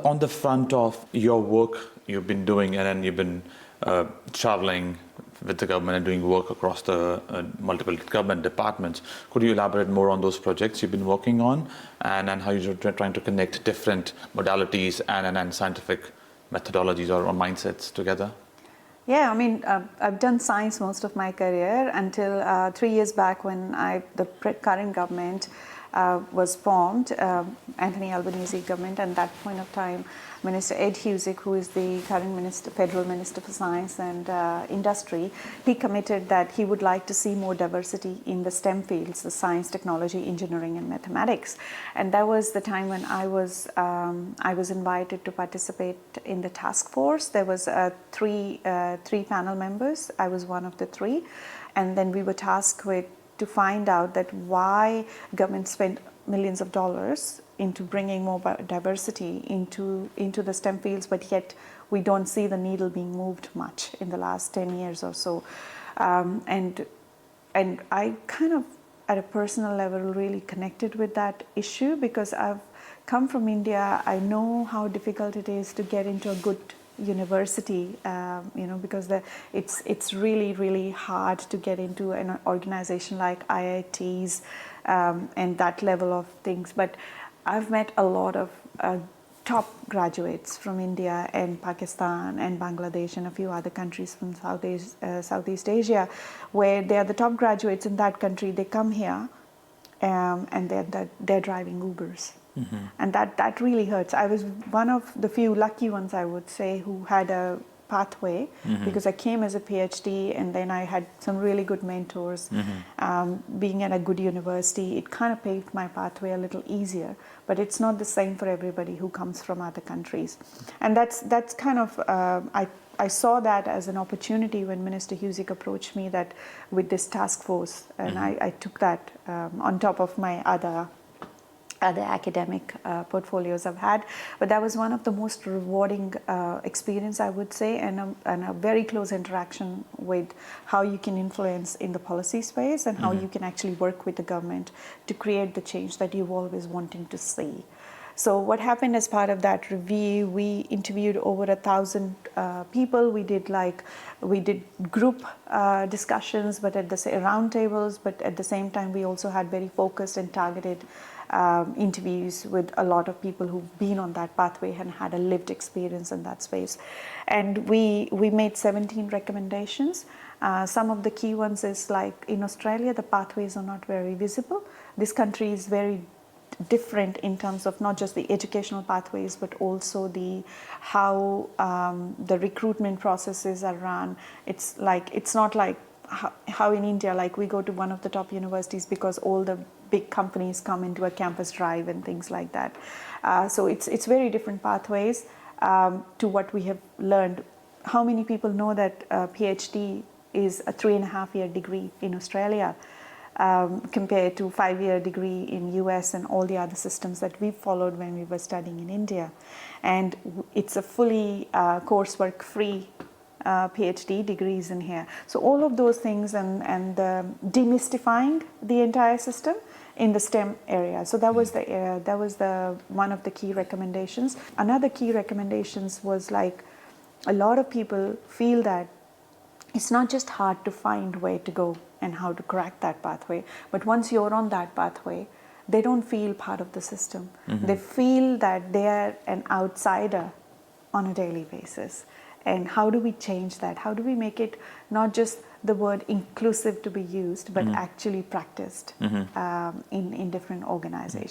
On the front of your work you've been doing, and then you've been traveling with the government and doing work across the multiple government departments, could you elaborate more on those projects you've been working on and how you're trying to connect different modalities and scientific methodologies or mindsets together? Yeah, I mean, I've done science most of my career until 3 years back when the current government was formed, Anthony Albanese government, and at that point of time, Minister Ed Husic, who is the current federal minister for science and industry, he committed that he would like to see more diversity in the STEM fields, the science, technology, engineering, and mathematics. And that was the time when I was invited to participate in the task force. There was three panel members. I was one of the three, and then we were tasked with to find out that why government spent millions of dollars into bringing more diversity into the STEM fields, but yet we don't see the needle being moved much in the last 10 years or so. And I kind of, at a personal level, really connected with that issue because I've come from India. I know how difficult it is to get into a good university, because it's really hard to get into an organization like IITs and that level of things. But I've met a lot of top graduates from India and Pakistan and Bangladesh and a few other countries from Southeast Asia, where they are the top graduates in that country. They come here and they're driving Ubers. Mm-hmm. And that really hurts. I was one of the few lucky ones, I would say, who had a pathway, mm-hmm. because I came as a PhD and then I had some really good mentors. Mm-hmm. Being at a good university, it kind of paved my pathway a little easier, but it's not the same for everybody who comes from other countries. And that's kind of, I saw that as an opportunity when Minister Husic approached me that with this task force, and mm-hmm. I took that on top of my other academic portfolios I've had. But that was one of the most rewarding experience, I would say, and a very close interaction with how you can influence in the policy space and how mm-hmm. you can actually work with the government to create the change that you've always wanting to see. So what happened as part of that review, we interviewed over 1,000 people. We did group discussions, but at the round tables, but at the same time, we also had very focused and targeted interviews with a lot of people who've been on that pathway and had a lived experience in that space. And we made 17 recommendations. Some of the key ones is like in Australia, the pathways are not very visible. This country is very different in terms of not just the educational pathways, but also how the recruitment processes are run. It's not like how in India, like we go to one of the top universities because all the big companies come into a campus drive and things like that. So it's very different pathways to what we have learned. How many people know that a PhD is a 3.5-year degree in Australia? Compared to 5-year degree in US and all the other systems that we followed when we were studying in India. And it's a fully coursework free PhD degrees in here. So all of those things and demystifying the entire system in the STEM area. So that was the one of the key recommendations. Another key recommendations was like a lot of people feel that it's not just hard to find where to go and how to crack that pathway, but once you're on that pathway, they don't feel part of the system. Mm-hmm. They feel that they are an outsider on a daily basis. And how do we change that? How do we make it not just the word inclusive to be used, but mm-hmm. actually practiced mm-hmm. In different organizations?